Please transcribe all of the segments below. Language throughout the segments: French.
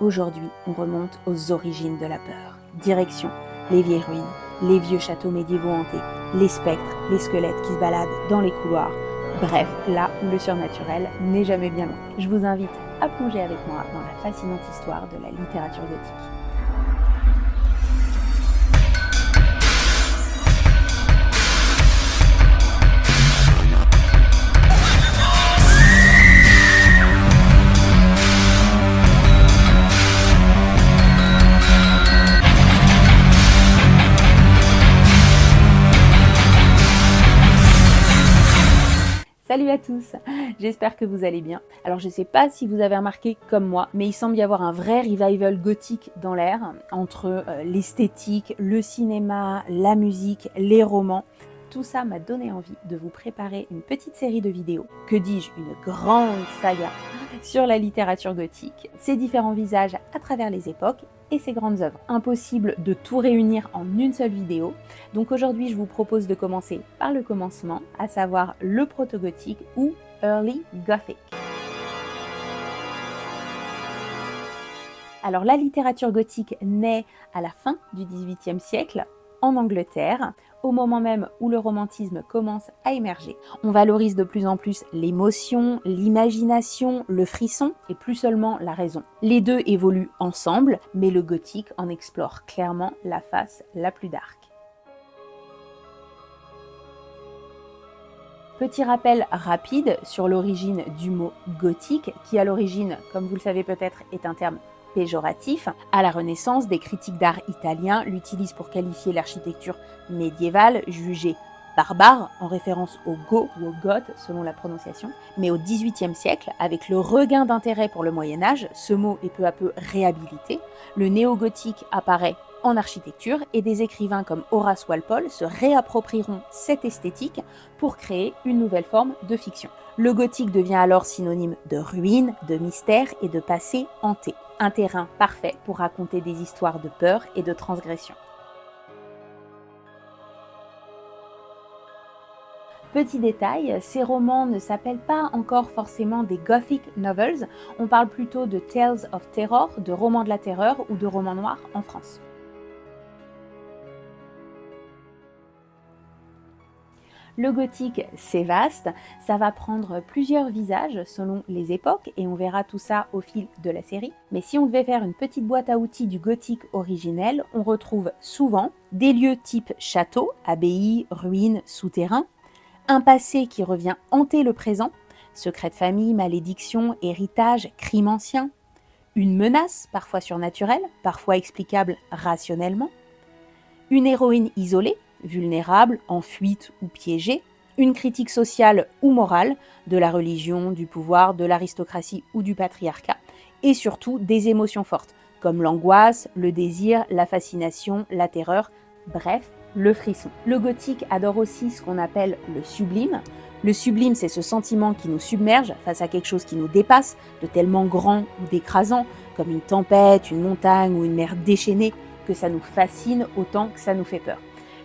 Aujourd'hui, on remonte aux origines de la peur. Direction les vieilles ruines, les vieux châteaux médiévaux hantés, les spectres, les squelettes qui se baladent dans les couloirs. Bref, là où le surnaturel n'est jamais bien loin. Je vous invite à plonger avec moi dans la fascinante histoire de la littérature gothique. Salut à tous, j'espère que vous allez bien. Alors je sais pas si vous avez remarqué comme moi, mais il semble y avoir un vrai revival gothique dans l'air, entre l'esthétique, le cinéma, la musique, les romans. Tout ça m'a donné envie de vous préparer une petite série de vidéos, que dis-je, une grande saga sur la littérature gothique, ses différents visages à travers les époques et ses grandes œuvres. Impossible de tout réunir en une seule vidéo, donc aujourd'hui je vous propose de commencer par le commencement, à savoir le proto-gothique ou Early Gothic. Alors la littérature gothique naît à la fin du XVIIIe siècle en Angleterre, au moment même où le romantisme commence à émerger. On valorise de plus en plus l'émotion, l'imagination, le frisson et plus seulement la raison. Les deux évoluent ensemble, mais le gothique en explore clairement la face la plus dark. Petit rappel rapide sur l'origine du mot gothique, qui à l'origine, comme vous le savez peut-être, est un terme péjoratif. À la Renaissance, des critiques d'art italiens l'utilisent pour qualifier l'architecture médiévale, jugée barbare, en référence aux Goths ou aux Goths selon la prononciation. Mais au XVIIIe siècle, avec le regain d'intérêt pour le Moyen-Âge, ce mot est peu à peu réhabilité. Le néo-gothique apparaît en architecture et des écrivains comme Horace Walpole se réapproprieront cette esthétique pour créer une nouvelle forme de fiction. Le gothique devient alors synonyme de ruine, de mystère et de passé hanté. Un terrain parfait pour raconter des histoires de peur et de transgression. Petit détail, ces romans ne s'appellent pas encore forcément des Gothic novels, on parle plutôt de Tales of Terror, de romans de la terreur ou de romans noirs en France. Le gothique, c'est vaste, ça va prendre plusieurs visages selon les époques et on verra tout ça au fil de la série. Mais si on devait faire une petite boîte à outils du gothique originel, on retrouve souvent des lieux type château, abbaye, ruines, souterrains, un passé qui revient hanter le présent, secret de famille, malédiction, héritage, crime ancien, une menace, parfois surnaturelle, parfois explicable rationnellement, une héroïne isolée, vulnérable, en fuite ou piégée, une critique sociale ou morale de la religion, du pouvoir, de l'aristocratie ou du patriarcat, et surtout des émotions fortes, comme l'angoisse, le désir, la fascination, la terreur, bref, le frisson. Le gothique adore aussi ce qu'on appelle le sublime. Le sublime, c'est ce sentiment qui nous submerge face à quelque chose qui nous dépasse, de tellement grand ou d'écrasant, comme une tempête, une montagne ou une mer déchaînée, que ça nous fascine autant que ça nous fait peur.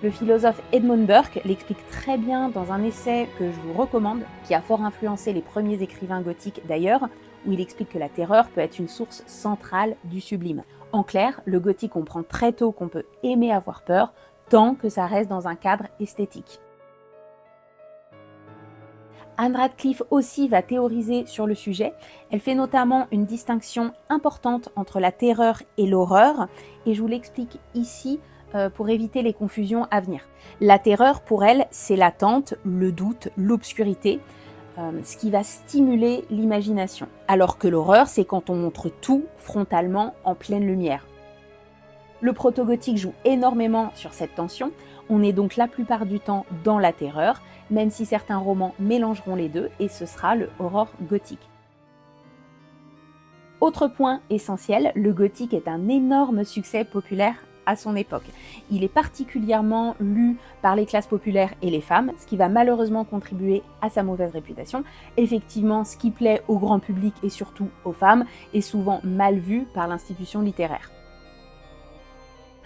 Le philosophe Edmund Burke l'explique très bien dans un essai que je vous recommande, qui a fort influencé les premiers écrivains gothiques d'ailleurs, où il explique que la terreur peut être une source centrale du sublime. En clair, le gothique comprend très tôt qu'on peut aimer avoir peur, tant que ça reste dans un cadre esthétique. Anne Radcliffe aussi va théoriser sur le sujet. Elle fait notamment une distinction importante entre la terreur et l'horreur, et je vous l'explique ici pour éviter les confusions à venir. La terreur, pour elle, c'est l'attente, le doute, l'obscurité, ce qui va stimuler l'imagination. Alors que l'horreur, c'est quand on montre tout frontalement en pleine lumière. Le proto-gothique joue énormément sur cette tension. On est donc la plupart du temps dans la terreur, même si certains romans mélangeront les deux, et ce sera le horror gothique. Autre point essentiel, le gothique est un énorme succès populaire à son époque. Il est particulièrement lu par les classes populaires et les femmes, ce qui va malheureusement contribuer à sa mauvaise réputation. Effectivement, ce qui plaît au grand public et surtout aux femmes est souvent mal vu par l'institution littéraire.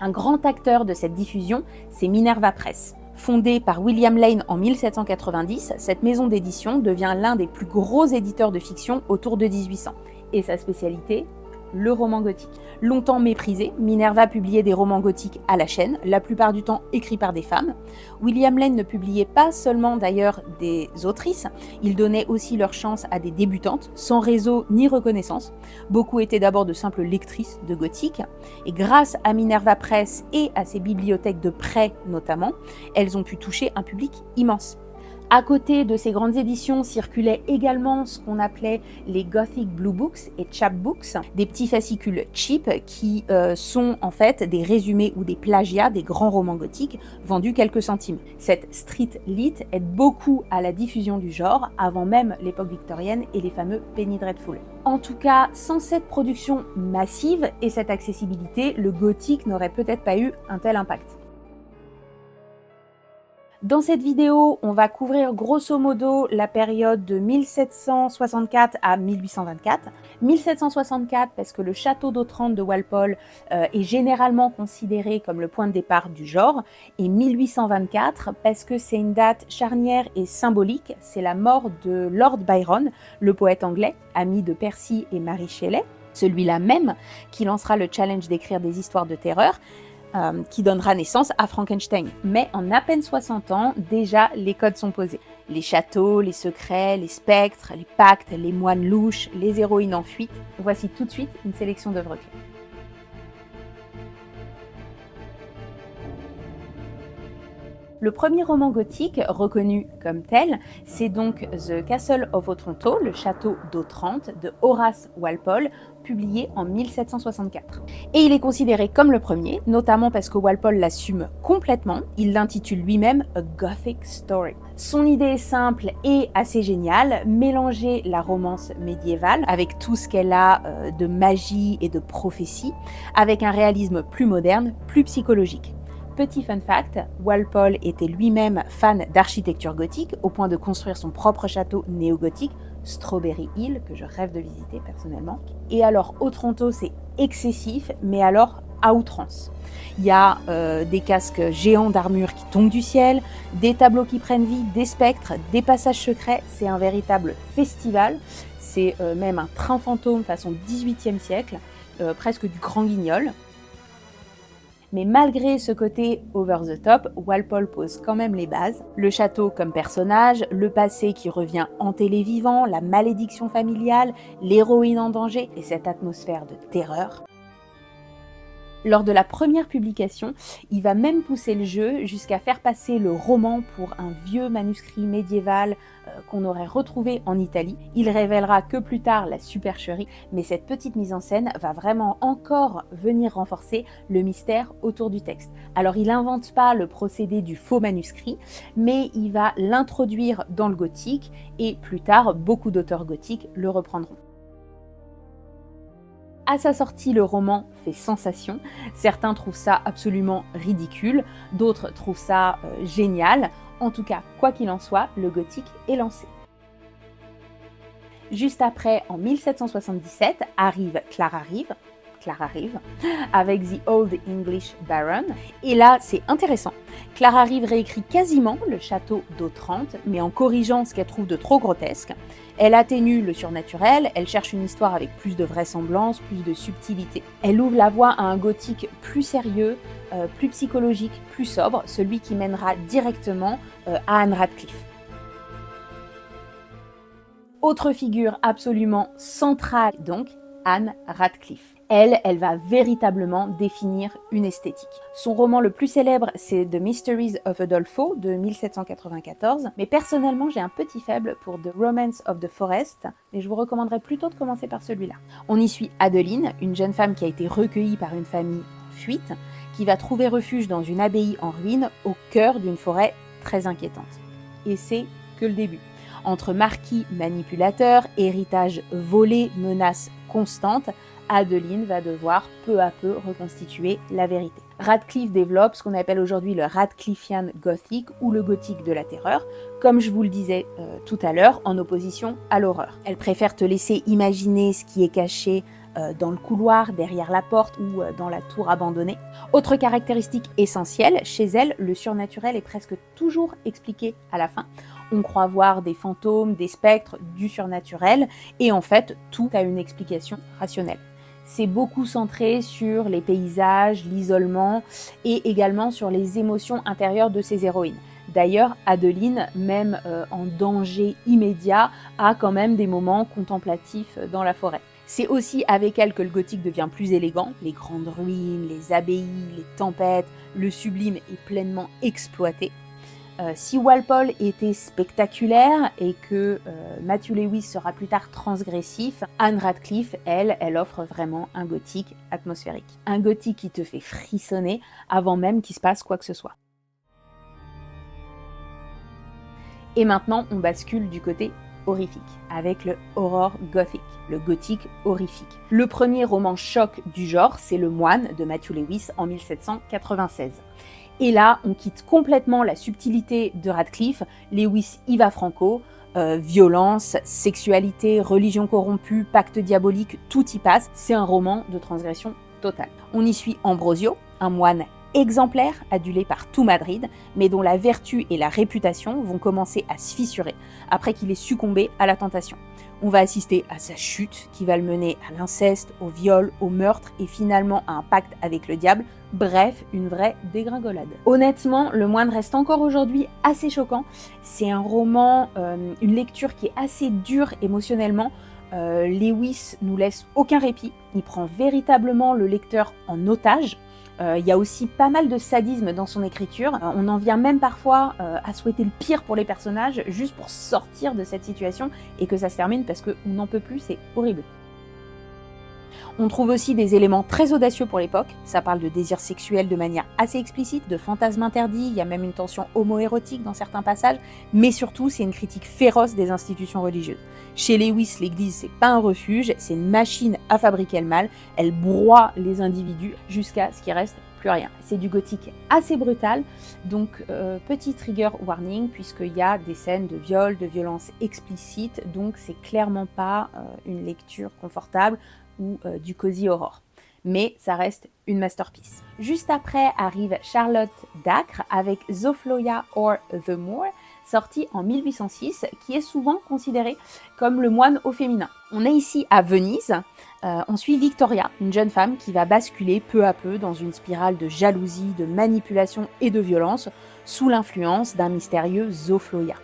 Un grand acteur de cette diffusion, c'est Minerva Press. Fondée par William Lane en 1790, cette maison d'édition devient l'un des plus gros éditeurs de fiction autour de 1800. Et sa spécialité, le roman gothique. Longtemps méprisé, Minerva publiait des romans gothiques à la chaîne, la plupart du temps écrits par des femmes. William Lane ne publiait pas seulement d'ailleurs des autrices, il donnait aussi leur chance à des débutantes, sans réseau ni reconnaissance. Beaucoup étaient d'abord de simples lectrices de gothique, et grâce à Minerva Press et à ses bibliothèques de prêt notamment, elles ont pu toucher un public immense. À côté de ces grandes éditions circulaient également ce qu'on appelait les Gothic Blue Books et Chapbooks, des petits fascicules cheap qui sont en fait des résumés ou des plagiats des grands romans gothiques vendus quelques centimes. Cette street lit aide beaucoup à la diffusion du genre avant même l'époque victorienne et les fameux Penny Dreadful. En tout cas, sans cette production massive et cette accessibilité, le gothique n'aurait peut-être pas eu un tel impact. Dans cette vidéo, on va couvrir grosso modo la période de 1764 à 1824. 1764 parce que le château d'Otrante de Walpole est généralement considéré comme le point de départ du genre, et 1824 parce que c'est une date charnière et symbolique, c'est la mort de Lord Byron, le poète anglais, ami de Percy et Mary Shelley, celui-là même qui lancera le challenge d'écrire des histoires de terreur, qui donnera naissance à Frankenstein. Mais en à peine 60 ans, déjà les codes sont posés. Les châteaux, les secrets, les spectres, les pactes, les moines louches, les héroïnes en fuite. Voici tout de suite une sélection d'œuvres clés. Le premier roman gothique, reconnu comme tel, c'est donc The Castle of Otranto, le château d'Otrante, de Horace Walpole, publié en 1764. Et il est considéré comme le premier, notamment parce que Walpole l'assume complètement, il l'intitule lui-même A Gothic Story. Son idée est simple et assez géniale, mélanger la romance médiévale, avec tout ce qu'elle a de magie et de prophétie, avec un réalisme plus moderne, plus psychologique. Petit fun fact, Walpole était lui-même fan d'architecture gothique, au point de construire son propre château néo-gothique, Strawberry Hill, que je rêve de visiter personnellement. Et alors, Otranto, c'est excessif, mais alors à outrance. Il y a des casques géants d'armure qui tombent du ciel, des tableaux qui prennent vie, des spectres, des passages secrets, c'est un véritable festival, c'est même un train fantôme façon 18e siècle, presque du grand guignol. Mais malgré ce côté over the top, Walpole pose quand même les bases. Le château comme personnage, le passé qui revient hanter les vivants, la malédiction familiale, l'héroïne en danger et cette atmosphère de terreur. Lors de la première publication, il va même pousser le jeu jusqu'à faire passer le roman pour un vieux manuscrit médiéval qu'on aurait retrouvé en Italie. Il révélera que plus tard la supercherie, mais cette petite mise en scène va vraiment encore venir renforcer le mystère autour du texte. Alors il n'invente pas le procédé du faux manuscrit, mais il va l'introduire dans le gothique et plus tard, beaucoup d'auteurs gothiques le reprendront. À sa sortie, le roman fait sensation. Certains trouvent ça absolument ridicule, d'autres trouvent ça génial. En tout cas, quoi qu'il en soit, le gothique est lancé. Juste après, en 1777, arrive Clara Reeve, avec The Old English Baron. Et là, c'est intéressant. Clara Reeve réécrit quasiment le château d'Otrante, mais en corrigeant ce qu'elle trouve de trop grotesque. Elle atténue le surnaturel, elle cherche une histoire avec plus de vraisemblance, plus de subtilité. Elle ouvre la voie à un gothique plus sérieux, plus psychologique, plus sobre, celui qui mènera directement à Anne Radcliffe. Autre figure absolument centrale donc, Anne Radcliffe. Elle va véritablement définir une esthétique. Son roman le plus célèbre, c'est The Mysteries of Udolpho de 1794, mais personnellement, j'ai un petit faible pour The Romance of the Forest, et je vous recommanderais plutôt de commencer par celui-là. On y suit Adeline, une jeune femme qui a été recueillie par une famille en fuite, qui va trouver refuge dans une abbaye en ruine au cœur d'une forêt très inquiétante. Et c'est que le début. Entre marquis manipulateurs, héritage volé, menaces constantes, Adeline va devoir peu à peu reconstituer la vérité. Radcliffe développe ce qu'on appelle aujourd'hui le Radcliffian Gothic ou le gothique de la terreur, comme je vous le disais tout à l'heure, en opposition à l'horreur. Elle préfère te laisser imaginer ce qui est caché dans le couloir, derrière la porte ou dans la tour abandonnée. Autre caractéristique essentielle, chez elle, le surnaturel est presque toujours expliqué à la fin. On croit voir des fantômes, des spectres, du surnaturel, et en fait, tout a une explication rationnelle. C'est beaucoup centré sur les paysages, l'isolement et également sur les émotions intérieures de ses héroïnes. D'ailleurs, Adeline, même en danger immédiat, a quand même des moments contemplatifs dans la forêt. C'est aussi avec elle que le gothique devient plus élégant. Les grandes ruines, les abbayes, les tempêtes, le sublime est pleinement exploité. Si Walpole était spectaculaire et que Matthew Lewis sera plus tard transgressif, Anne Radcliffe, elle offre vraiment un gothique atmosphérique. Un gothique qui te fait frissonner avant même qu'il se passe quoi que ce soit. Et maintenant, on bascule du côté horrifique, avec le horror gothic, le gothique horrifique. Le premier roman choc du genre, c'est Le Moine de Matthew Lewis en 1796. Et là, on quitte complètement la subtilité de Radcliffe. Lewis y va franco, violence, sexualité, religion corrompue, pacte diabolique, tout y passe. C'est un roman de transgression totale. On y suit Ambrosio, un moine exemplaire, adulé par tout Madrid, mais dont la vertu et la réputation vont commencer à se fissurer après qu'il ait succombé à la tentation. On va assister à sa chute qui va le mener à l'inceste, au viol, au meurtre et finalement à un pacte avec le diable. Bref, une vraie dégringolade. Honnêtement, Le Moine reste encore aujourd'hui assez choquant. C'est un roman, une lecture qui est assez dure émotionnellement. Lewis nous laisse aucun répit. Il prend véritablement le lecteur en otage. Il y a aussi pas mal de sadisme dans son écriture. On en vient même parfois à souhaiter le pire pour les personnages juste pour sortir de cette situation et que ça se termine parce qu'on n'en peut plus, c'est horrible. On trouve aussi des éléments très audacieux pour l'époque. Ça parle de désir sexuel de manière assez explicite, de fantasmes interdits, il y a même une tension homo-érotique dans certains passages, mais surtout c'est une critique féroce des institutions religieuses. Chez Lewis, l'église c'est pas un refuge, c'est une machine à fabriquer le mal, elle broie les individus jusqu'à ce qu'il reste plus rien. C'est du gothique assez brutal, donc petit trigger warning puisqu'il y a des scènes de viol, de violence explicite, donc c'est clairement pas une lecture confortable ou du cozy horror. Mais ça reste une masterpiece. Juste après arrive Charlotte Dacre avec Zofloya or the Moor, sorti en 1806, qui est souvent considéré comme le moine au féminin. On est ici à Venise, on suit Victoria, une jeune femme qui va basculer peu à peu dans une spirale de jalousie, de manipulation et de violence sous l'influence d'un mystérieux Zofloya.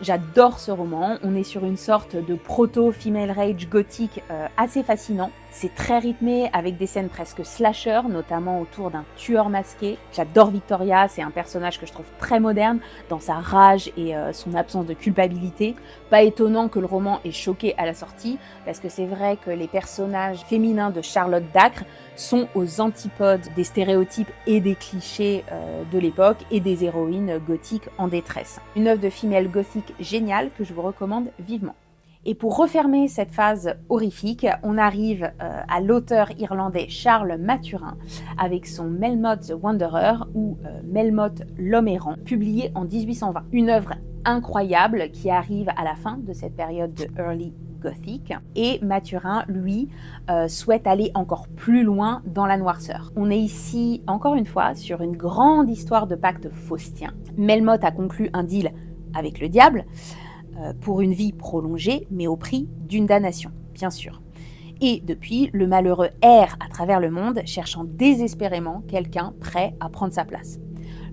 J'adore ce roman, on est sur une sorte de proto-female rage gothique assez fascinant. C'est très rythmé avec des scènes presque slasher, notamment autour d'un tueur masqué. J'adore Victoria, c'est un personnage que je trouve très moderne dans sa rage et son absence de culpabilité. Pas étonnant que le roman ait choqué à la sortie, parce que c'est vrai que les personnages féminins de Charlotte Dacre sont aux antipodes des stéréotypes et des clichés de l'époque et des héroïnes gothiques en détresse. Une œuvre de female gothique géniale que je vous recommande vivement. Et pour refermer cette phase horrifique, on arrive à l'auteur irlandais Charles Maturin avec son Melmoth the Wanderer ou Melmoth l'homme errant, publié en 1820. Une œuvre incroyable qui arrive à la fin de cette période de early gothique, et Maturin, lui, souhaite aller encore plus loin dans la noirceur. On est ici, encore une fois, sur une grande histoire de pacte faustien. Melmoth a conclu un deal avec le diable pour une vie prolongée, mais au prix d'une damnation, bien sûr. Et depuis, le malheureux erre à travers le monde, cherchant désespérément quelqu'un prêt à prendre sa place.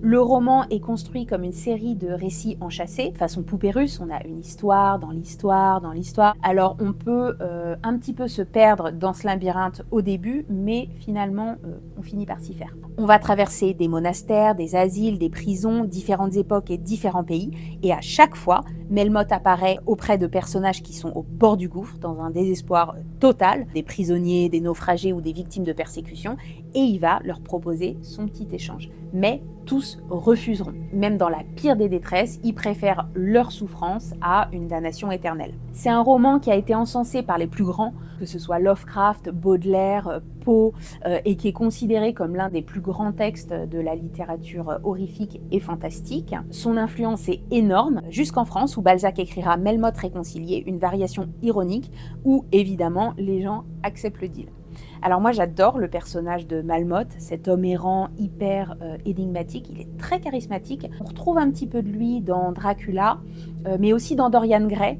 Le roman est construit comme une série de récits enchâssés, façon poupée russe, on a une histoire dans l'histoire dans l'histoire. Alors on peut un petit peu se perdre dans ce labyrinthe au début, mais finalement on finit par s'y faire. On va traverser des monastères, des asiles, des prisons, différentes époques et différents pays, et à chaque fois, Melmoth apparaît auprès de personnages qui sont au bord du gouffre, dans un désespoir total, des prisonniers, des naufragés ou des victimes de persécution, et il va leur proposer son petit échange. Mais tous refuseront. Même dans la pire des détresses, ils préfèrent leur souffrance à une damnation éternelle. C'est un roman qui a été encensé par les plus grands, que ce soit Lovecraft, Baudelaire, Poe, et qui est considéré comme l'un des plus grands textes de la littérature horrifique et fantastique. Son influence est énorme, jusqu'en France où Balzac écrira Melmoth réconcilié, une variation ironique où évidemment les gens acceptent le deal. Alors moi j'adore le personnage de Melmoth, cet homme errant hyper énigmatique, il est très charismatique. On retrouve un petit peu de lui dans Dracula, mais aussi dans Dorian Gray.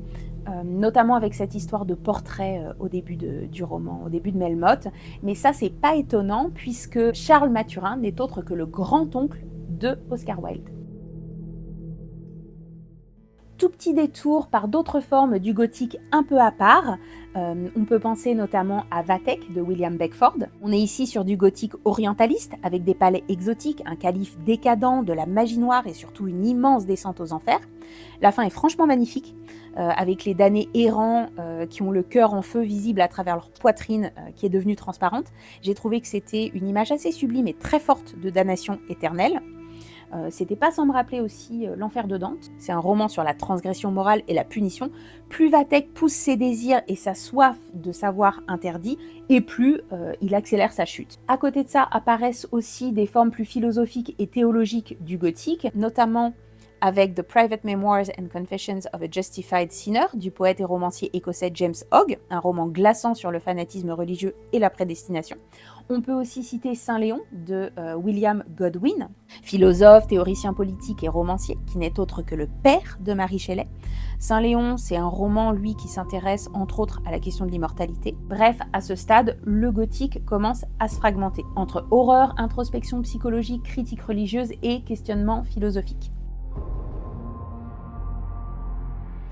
notamment avec cette histoire de portrait au début du roman, au début de Melmoth. Mais ça, c'est pas étonnant puisque Charles Mathurin n'est autre que le grand-oncle de Oscar Wilde. Tout petit détour par d'autres formes du gothique un peu à part. On peut penser notamment à Vathek de William Beckford. On est ici sur du gothique orientaliste avec des palais exotiques, un calife décadent, de la magie noire et surtout une immense descente aux enfers. La fin est franchement magnifique, avec les damnés errants qui ont le cœur en feu visible à travers leur poitrine qui est devenue transparente. J'ai trouvé que c'était une image assez sublime et très forte de damnation éternelle. C'était pas sans me rappeler aussi L'Enfer de Dante. C'est un roman sur la transgression morale et la punition. Plus Vathek pousse ses désirs et sa soif de savoir interdit, et plus il accélère sa chute. À côté de ça apparaissent aussi des formes plus philosophiques et théologiques du gothique, notamment avec The Private Memoirs and Confessions of a Justified Sinner du poète et romancier écossais James Hogg, un roman glaçant sur le fanatisme religieux et la prédestination. On peut aussi citer Saint Léon de William Godwin, philosophe, théoricien politique et romancier, qui n'est autre que le père de Mary Shelley. Saint Léon, c'est un roman, lui, qui s'intéresse entre autres à la question de l'immortalité. Bref, à ce stade, le gothique commence à se fragmenter entre horreur, introspection psychologique, critique religieuse et questionnement philosophique.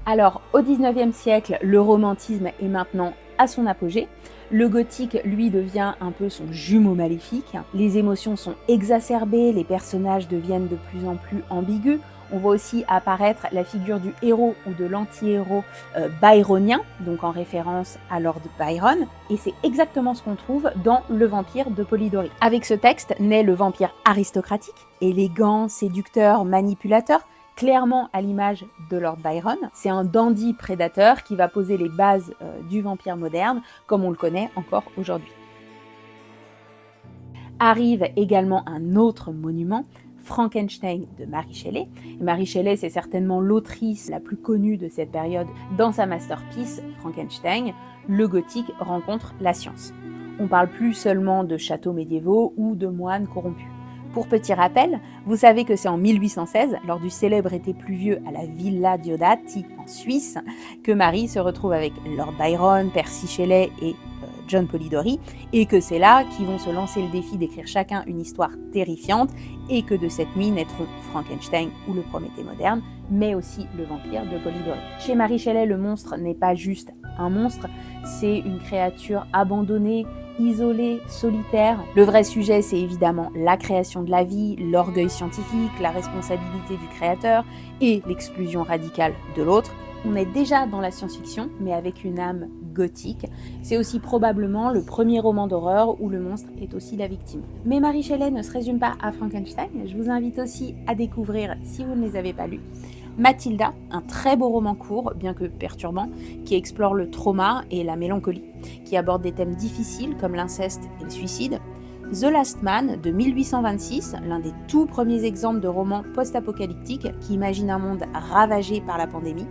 Alors, au XIXe siècle, le romantisme est maintenant à son apogée. Le gothique, lui, devient un peu son jumeau maléfique. Les émotions sont exacerbées, les personnages deviennent de plus en plus ambigus. On voit aussi apparaître la figure du héros ou de l'anti-héros byronien, donc en référence à Lord Byron. Et c'est exactement ce qu'on trouve dans Le Vampire de Polidori. Avec ce texte naît le vampire aristocratique, élégant, séducteur, manipulateur, clairement à l'image de Lord Byron. C'est un dandy prédateur qui va poser les bases du vampire moderne, comme on le connaît encore aujourd'hui. Arrive également un autre monument, Frankenstein de Mary Shelley. Et Mary Shelley, c'est certainement l'autrice la plus connue de cette période. Dans sa masterpiece, Frankenstein, le gothique rencontre la science. On parle plus seulement de châteaux médiévaux ou de moines corrompus. Pour petit rappel, vous savez que c'est en 1816, lors du célèbre été pluvieux à la Villa Diodati en Suisse, que Mary se retrouve avec Lord Byron, Percy Shelley et John Polidori, et que c'est là qu'ils vont se lancer le défi d'écrire chacun une histoire terrifiante, et que de cette nuit naîtront Frankenstein ou le Prométhée moderne, mais aussi le vampire de Polidori. Chez Mary Shelley, le monstre n'est pas juste un monstre, c'est une créature abandonnée, isolée, solitaire. Le vrai sujet, c'est évidemment la création de la vie, l'orgueil scientifique, la responsabilité du créateur et l'exclusion radicale de l'autre. On est déjà dans la science-fiction, mais avec une âme gothique. C'est aussi probablement le premier roman d'horreur où le monstre est aussi la victime. Mais Mary Shelley ne se résume pas à Frankenstein. Je vous invite aussi à découvrir, si vous ne les avez pas lus, Mathilda, un très beau roman court, bien que perturbant, qui explore le trauma et la mélancolie, qui aborde des thèmes difficiles comme l'inceste et le suicide. The Last Man de 1826, l'un des tout premiers exemples de romans post-apocalyptiques qui imaginent un monde ravagé par la pandémie.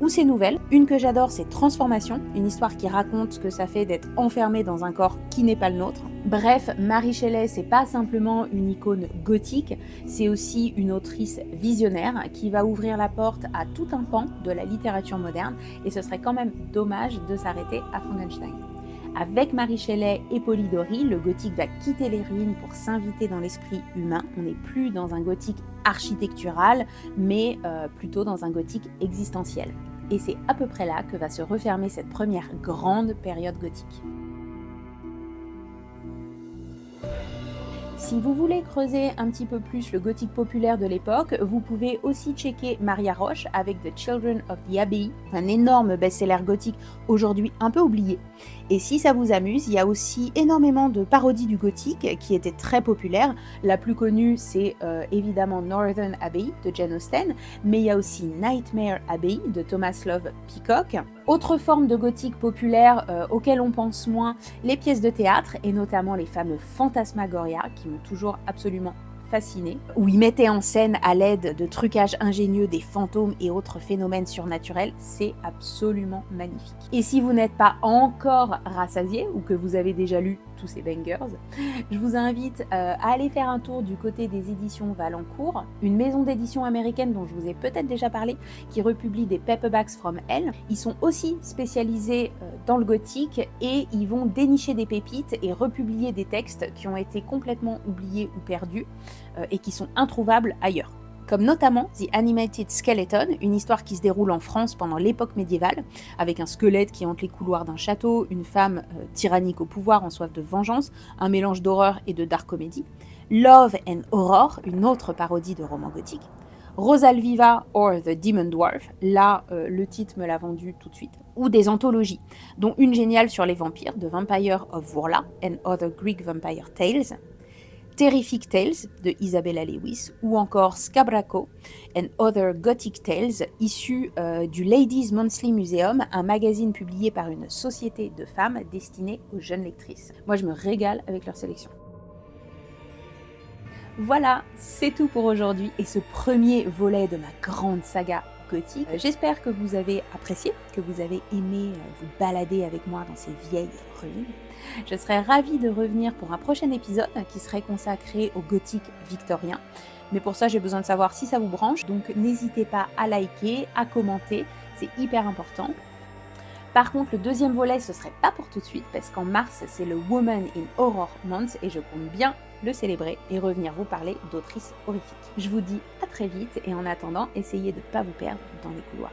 Ou ses nouvelles. Une que j'adore, c'est Transformation, une histoire qui raconte ce que ça fait d'être enfermé dans un corps qui n'est pas le nôtre. Bref, Mary Shelley, c'est pas simplement une icône gothique, c'est aussi une autrice visionnaire qui va ouvrir la porte à tout un pan de la littérature moderne, et ce serait quand même dommage de s'arrêter à Frankenstein. Avec Mary Shelley et Polidori, le gothique va quitter les ruines pour s'inviter dans l'esprit humain. On n'est plus dans un gothique architectural, mais plutôt dans un gothique existentiel. Et c'est à peu près là que va se refermer cette première grande période gothique. Si vous voulez creuser un petit peu plus le gothique populaire de l'époque, vous pouvez aussi checker Maria Roche avec The Children of the Abbey, un énorme best-seller gothique aujourd'hui un peu oublié. Et si ça vous amuse, il y a aussi énormément de parodies du gothique qui étaient très populaires. La plus connue, c'est évidemment Northern Abbey de Jane Austen, mais il y a aussi Nightmare Abbey de Thomas Love Peacock. Autre forme de gothique populaire auquel on pense moins, les pièces de théâtre, et notamment les fameux Phantasmagoria qui m'ont toujours absolument fasciné, où ils mettaient en scène à l'aide de trucages ingénieux des fantômes et autres phénomènes surnaturels. C'est absolument magnifique. Et si vous n'êtes pas encore rassasié ou que vous avez déjà lu tous ces bangers. Je vous invite à aller faire un tour du côté des éditions Valancourt, une maison d'édition américaine dont je vous ai peut-être déjà parlé, qui republie des paperbacks from hell. Ils sont aussi spécialisés dans le gothique et ils vont dénicher des pépites et republier des textes qui ont été complètement oubliés ou perdus et qui sont introuvables ailleurs. Comme notamment The Animated Skeleton, une histoire qui se déroule en France pendant l'époque médiévale, avec un squelette qui hante les couloirs d'un château, une femme tyrannique au pouvoir en soif de vengeance, un mélange d'horreur et de dark comedy. Love and Horror, une autre parodie de roman gothique. Rosalviva or The Demon Dwarf, là le titre me l'a vendu tout de suite. Ou des anthologies, dont une géniale sur les vampires, The Vampire of Vorla and Other Greek Vampire Tales. Terrific Tales de Isabella Lewis ou encore Scabracco and Other Gothic Tales issu du Ladies Monthly Museum, un magazine publié par une société de femmes destinée aux jeunes lectrices. Moi je me régale avec leur sélection. Voilà, c'est tout pour aujourd'hui et ce premier volet de ma grande saga gothique. J'espère que vous avez apprécié, que vous avez aimé vous balader avec moi dans ces vieilles ruines. Je serais ravie de revenir pour un prochain épisode qui serait consacré au gothique victorien. Mais pour ça, j'ai besoin de savoir si ça vous branche, donc n'hésitez pas à liker, à commenter, c'est hyper important. Par contre, le deuxième volet, ce serait pas pour tout de suite, parce qu'en mars, c'est le Woman in Horror Month et je compte bien le célébrer et revenir vous parler d'autrices horrifiques. Je vous dis à très vite et en attendant, essayez de ne pas vous perdre dans les couloirs.